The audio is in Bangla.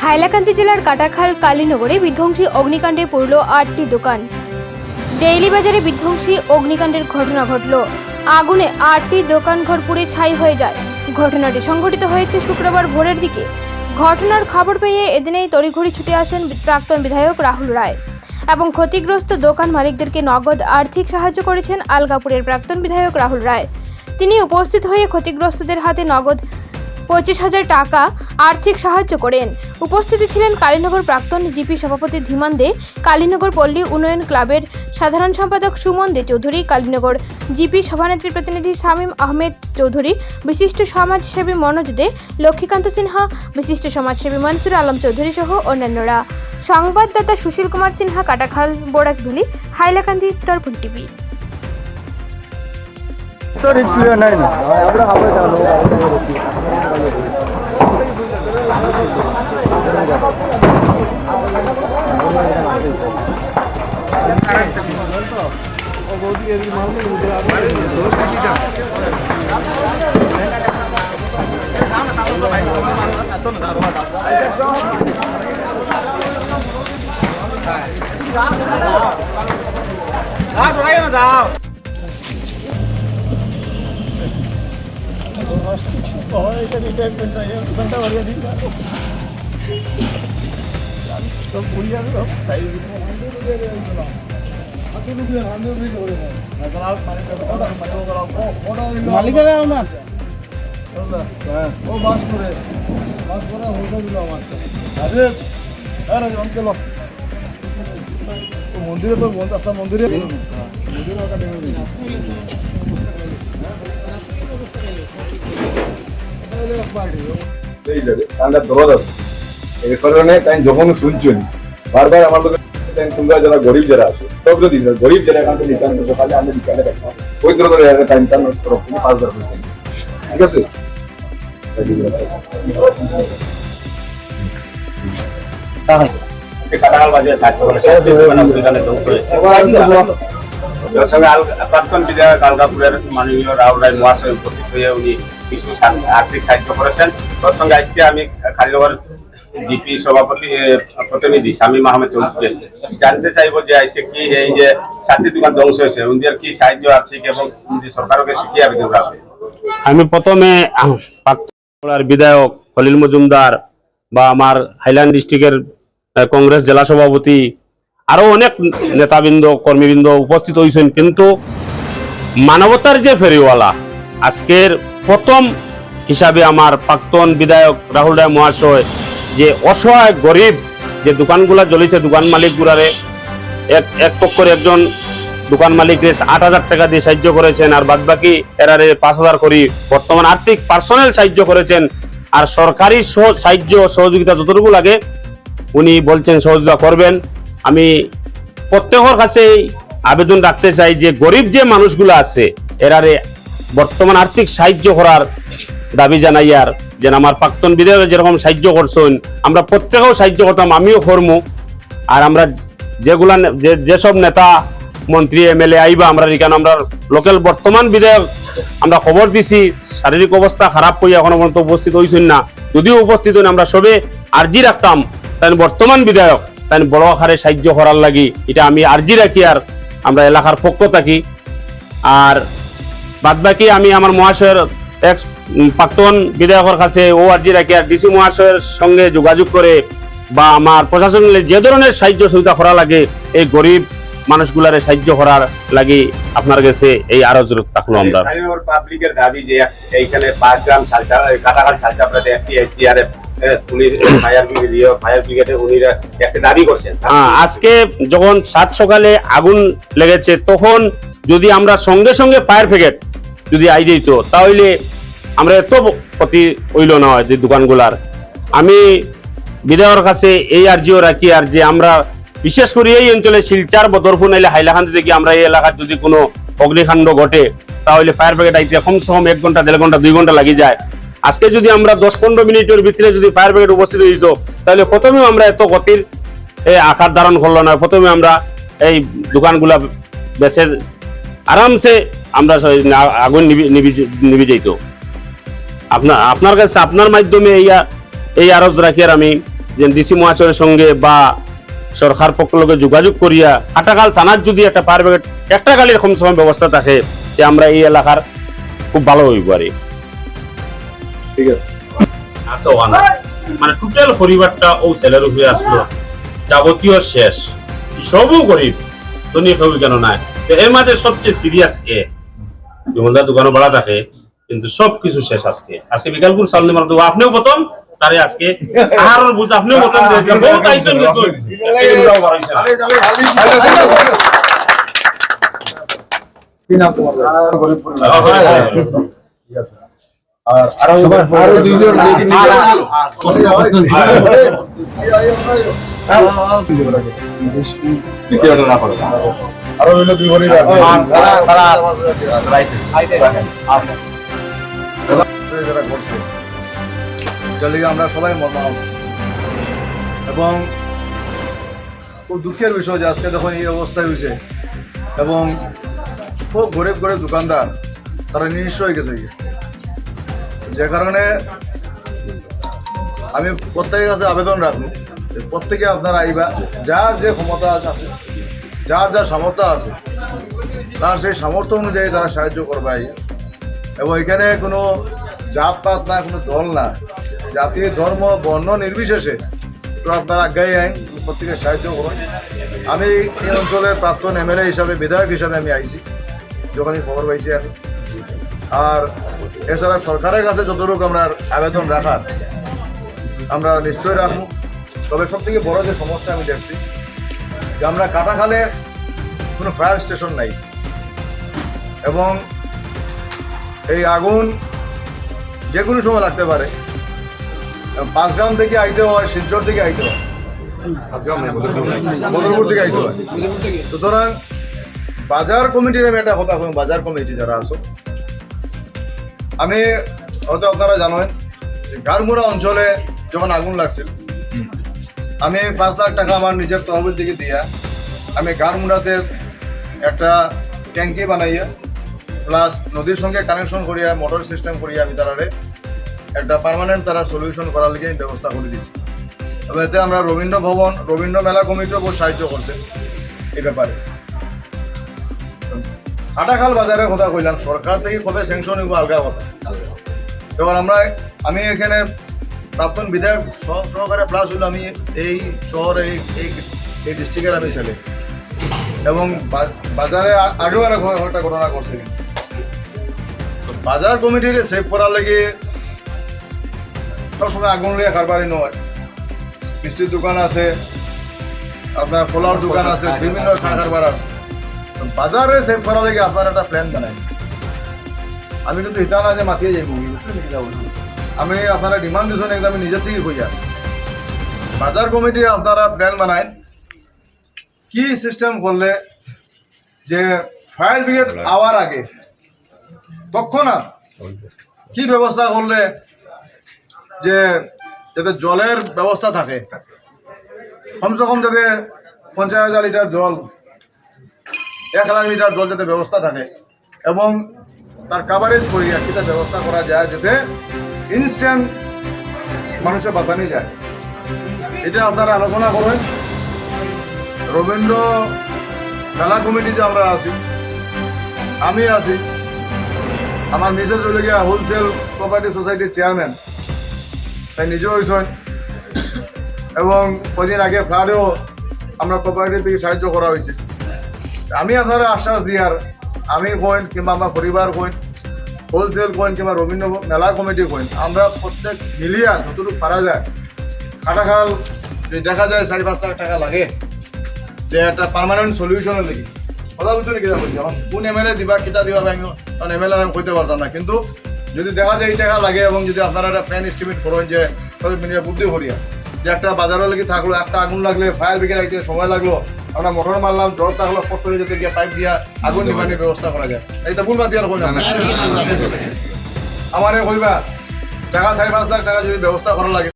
হাইলাকান্দি জেলার কাটাখাল কালীনগরে বিধ্বংসী অগ্নিকাণ্ডে পড়ল 8টি দোকান। ডেইলি বাজারে বিধ্বংসী অগ্নিকাণ্ডের ঘটনা ঘটল। আগুনে 8টি দোকানঘর পুড়ে ছাই হয়ে যায়। ঘটনাটি সংঘটিত হয়েছে শুক্রবার ভোরের দিকে। ঘটনার খবর পেয়ে এদিনেই তড়িঘড়ি ছুটে আসেন প্রাক্তন বিধায়ক রাহুল রায় এবং ক্ষতিগ্রস্ত দোকান মালিকদেরকে নগদ আর্থিক সাহায্য করেছেন আলগাপুরের প্রাক্তন বিধায়ক রাহুল রায়। তিনি উপস্থিত হয়ে ক্ষতিগ্রস্তদের হাতে নগদ 25,000 টাকা আর্থিক সাহায্য করেন। উপস্থিত ছিলেন কালীনগর প্রাক্তন জিপি সভাপতি ধীমান দে, কালীনগর পল্লী উন্নয়ন ক্লাবের সাধারণ সম্পাদক সুমন দে চৌধুরী, কালীনগর জিপি সভানেত্রী প্রতিনিধি শামীম আহমেদ চৌধুরী, বিশিষ্ট সমাজসেবী মনোজ দে, লক্ষ্মীকান্ত সিনহা, বিশিষ্ট সমাজসেবী মনসুর আলম চৌধুরী সহ অন্যান্যরা। সংবাদদাতা সুশীল কুমার সিনহা, কাটাখাল, বোরাকভেলি, হাইলাকান্দি, দর্পণ টিভি। মালিকেরা না ও বাস করে হোটেল দিল আমার মন্দিরে তো রাস্তা মন্দিরে এই কারণে তাই যখন শুনছেন বারবার আমার লোক তোমরা যারা গরিব যারা আছে সব যদি গরিব যারা এখান থেকে নিতাম সকালে আমি বিকালে দেখতাম ওই ধরনের টাইমটা নষ্ট করো 5,000 ঠিক আছে। কাটাখাল বাজারে সাহায্য করেছে প্রাক্তন বিধায়ক আলগাপুরের মাননীয় রাহুল রায় মহাশয় উপস্থিত হয়ে উনি কিছু আর্থিক সাহায্য করেছেন। তার সঙ্গে আজকে আমি কালীনগর জিপি সভাপতি প্রতিনিধি শামীম আহমেদ চৌধুরী জানতে চাইবো যে আজকে কি এই যে 7টি দোকান ধ্বংস হয়েছে ওদের কি সাহায্য আর্থিক এবং সরকারকে কি আবেদন রাখবে। আমি প্রথমে বিধায়ক খলিল মজুমদার বা আমার হাইল্যান্ড ডিস্ট্রিক্টের কংগ্রেস জেলা সভাপতি আরো অনেক নেতাবৃন্দ কর্মীবৃন্দ উপস্থিত হয়েছেন, কিন্তু মানবতার যে ফেরিওয়ালা আজকের প্রথম হিসাবে আমার প্রাক্তন বিধায়ক রাহুল রায় মহাশয় যে অসহায় গরিব যে দোকানগুলা জ্বলেছে দোকান মালিক গুলারে এক পক্ষের একজন দোকান মালিকরে 8,000 টাকা দিয়ে সাহায্য করেছেন, আর বাদ বাকি এরারে 5,000 করে বর্তমান আর্থিক পার্সোনাল সাহায্য করেছেন। আর সরকারি সাহায্য সহযোগিতা যতটুকু লাগে উনি বলছেন সহযোগিতা করবেন। আমি প্রত্যেকের কাছে আবেদন রাখতে চাই যে গরিব যে মানুষগুলো আছে এরারে বর্তমান আর্থিক সাহায্য করার দাবি জানাই, আর যেন আমার প্রাক্তন বিধায়ক যেরকম সাহায্য করছেন আমরা প্রত্যেকেও সাহায্য করতাম, আমিও করবো। আর আমরা যেগুলা যেসব নেতা মন্ত্রী এমএলএ আইবা আমরা এখানে আমরা লোকাল বর্তমান বিধায়ক আমরা খবর দিছি শারীরিক অবস্থা খারাপ হয়ে এখনো পর্যন্ত উপস্থিত হয়েছেন না, যদিও উপস্থিত হন আমরা সবে আর্জি রাখতাম তাই বর্তমান বিধায়ক তাই বড় আকারে সাহায্য করার লাগি এটা আমি আর্জি রাখি আর আমরা এলাকার পক্ষ থাকি। আর বাদ বাকি আমি আমার মহাশয়ের এক্স প্রাক্তন বিধায়কের কাছে ও আর্জি রাখি আর ডিসি মহাশয়ের সঙ্গে যোগাযোগ করে বা আমার প্রশাসন যে ধরনের সাহায্য সুবিধা করা লাগে এই গরিব মানুষগুলারে সাহায্্য করার লাগি আপনার কাছে এই আরো জোর থাকলো। আমরা পাবলিকের দাবি যে এইখানে 5 গ্রাম সালচা কাটাখাল সালচা আপনাদের একটি এসডিআরএফ পুলিশ ফায়ার ব্রিগেডে উনিরা একটা দাবি করছেন। আজকে যখন 7 সকালে আগুন লেগেছে তখন যদি আমরা সঙ্গে সঙ্গে ফায়ার ব্রিগেড যদি আই যেত তাহলে আমরা এত ক্ষতি হইল না হয় যে দোকানগুলার। আমি বিধায়কের কাছে এই আর্জিও রাখি আর যে আমরা বিশেষ করে এই অঞ্চলে শিলচার বদরপুর নাইলে হাইলাকান্দি থেকে আমরা এই এলাকার যদি কোনো অগ্নিকাণ্ড ঘটে তাহলে ফায়ার ব্রিগেড আইতে কমসে কম 1 ঘন্টা 1.5 ঘন্টা 2 ঘন্টা লাগি যায়। আজকে যদি আমরা 10-15 মিনিটের ভিতরে যদি ফায়ার ব্রিগেড উপস্থিত হইত তাহলে প্রথমে আমরা এত ক্ষতির আকার ধারণ করলো না, প্রথমে আমরা এই দোকানগুলা বেচে আরামসে আমরা আগুন নিভে যেত। আপনার কাছে আপনার মাধ্যমে এই আরজ রাখি আর আমি যে ডিসি মহাশয়ের সঙ্গে বা সরকার পক্ষ লগে যোগাযোগ করিয়া কাটাখাল থানার যদি একটা ফায়ার ব্রিগেড একটা গাড়ির কমসে কম ব্যবস্থা থাকে যে আমরা এই এলাকার খুব ভালো হইব আর ঠিক আছে আছে ওয়ানা মানে টোটাল পরিবারটা ও ছেলের উপরে আসলো যাবতীয় শেষ সবও গরিব ধনী কেউ কেন নাই তো এর মাঝে সবচেয়ে সিরিয়াস বিমলদার দোকানও ভাড়া থাকে কিন্তু সবকিছু শেষ আজকে বিকালপুর সামনে মারা দেবো আপনিও প্রথম তারে আজকে আর বুঝ আপনিও প্রথম বহুত আইসন কি নাম তোমার আর গরিব পরিবার ঠিক আছে আর আরো দুইজন আরো হইলো দুই গরিব যারা করছে যার লিগে আমরা সবাই মর্মাহত এবং খুব দুঃখের বিষয় যে আজকে যখন এই অবস্থায় হয়েছে এবং খুব গরিব গরিব দোকানদার তারা নিঃস্ব হয়ে গেছে যে কারণে আমি প্রত্যেকের কাছে আবেদন রাখবো যে প্রত্যেকে আপনারা আইবা যার যে ক্ষমতা আছে যার যার সামর্থ্য আছে তার সেই সামর্থ্য অনুযায়ী তারা সাহায্য করবে এবং এখানে কোনো জাতপাত না কোনো দল না জাতি ধর্ম বর্ণ নির্বিশেষে তো আপনারা আজ্ঞাই আইন প্রত্যেকে সাহায্য করুন আমি এই অঞ্চলের প্রাক্তন এমএলএ হিসাবে বিধায়ক হিসাবে আমি আইছি যখনই খবর পাইছি আমি আর এছাড়া সরকারের কাছে যতটুকু আমরা আবেদন রাখার আমরা নিশ্চয়ই রাখবো তবে সব থেকে বড় যে সমস্যা আমি দেখছি যে আমরা কাটাখালে কোনো ফায়ার স্টেশন নাই এবং এই আগুন যে কোনো সময় লাগতে পারে পাঁচগ্রাম থেকে আইতে হয় শিলচর থেকে আইতে হয় বদরপুর থেকে আইতে হয় সুতরাং বাজার কমিটির আমি একটা কথা বলবো বাজার কমিটি যারা আছো আমি হয়তো আপনারা জানেন যে গারমুড়া অঞ্চলে যখন আগুন লাগছিল আমি 5 লাখ টাকা আমার নিজের তহবিল থেকে দিয়া আমি গারমুড়াতে একটা ট্যাঙ্কি বানাইয়া প্লাস নদীর সঙ্গে কানেকশন করিয়া মোটর সিস্টেম করিয়া আমি তারারে একটা পার্মানেন্ট তারা সলিউশন করার লিগে ব্যবস্থা করে দিয়েছি তবে এতে আমরা রবীন্দ্র ভবন রবীন্দ্র মেলা কমিটিও বহু সাহায্য করছে এই ব্যাপারে কাটাখাল বাজারের কথা কইলাম সরকার থেকে কবে স্যাংশন হইব আলগা কথা এবার আমি এখানে প্রাক্তন বিধায়ক সহকারে প্লাস হইল আমি এই শহরে এই ডিস্ট্রিক্টের আমি ছেলে এবং বাজারে আগেও আর একটা ঘটনা করছে বাজার কমিটির সেভ করার লাগে সবসময় আগুন লিয়ে কারবারি নয় মিষ্টির দোকান আছে আপনার ফলার দোকান আছে বিভিন্ন কারবার আছে বাজারে সেভ করার লাগে আপনার একটা প্ল্যান বানাই আমি কিন্তু এটা না যে মাতিয়ে যাইব আমি আপনারা ডিমান্ড দিয়েছেন একদম আমি নিজের থেকে কই যাই বাজার কমিটি আপনারা প্ল্যান বানায় কি সিস্টেম করলে যে ফায়ার ব্রিগেড আওয়ার আগে তৎক্ষণাৎ কি ব্যবস্থা করলে যে যাতে জলের ব্যবস্থা থাকে কমসে কম যাতে 50,000 লিটার জল 1 লাখ লিটার জল যাতে ব্যবস্থা থাকে এবং তার কাভারেজ করিয়া কিটা ব্যবস্থা করা যায় যাতে ইনস্ট্যান্ট মানুষের বাঁচানি যায় এটা আপনারা আলোচনা করেন রবীন্দ্র মেলা কমিটি যে আমরা আছি আমি আছি আমার মিসেস হলে গিয়া হোলসেল কোঅপারেটিভ সোসাইটির চেয়ারম্যান তাই নিজেও হয়েছেন এবং কদিন আগে ফ্লাডেও আমরা কোঅপারেটিভ থেকে সাহায্য করা হয়েছে আমি আপনারা আশ্বাস দিয়ার আমি কইন কিংবা আমার পরিবার কইন হোলসেল কইন কিংবা রবীন্দ্র মেলা কমিটি কইন আমরা প্রত্যেক মিলিয়া যতটুকু পারা যায় কাটাখাল দেখা যায় 4-5 লাখ টাকা লাগে যে একটা পার্মানেন্ট সলিউশনের লেগে কথা বলছো নাকি বলছি এখন কোন এমএলএ দিবা কিতা দিবা আমি এমএলএ আমি কইতে পারতাম না কিন্তু যদি দেখা যায় এই টাকা লাগে এবং যদি আপনারা একটা প্ল্যান এস্টিমেট করেন যে মিনিয়া বুদ্ধি করিয়া যে একটা বাজারের লেগে থাকলো একটা আগুন লাগলে ফায়ার ব্রিগেড আইতে সময় লাগলো আমরা মোটর মারলাম জল থাকলো ফট করে যেতে গিয়ে পাইপ দিয়া আগুন নিবানোর ব্যবস্থা করা যায় এইটা ভুলবা দিয়ার কই না আমারে কইবা টাকা 4-5 লাখ টাকা যদি ব্যবস্থা করা লাগে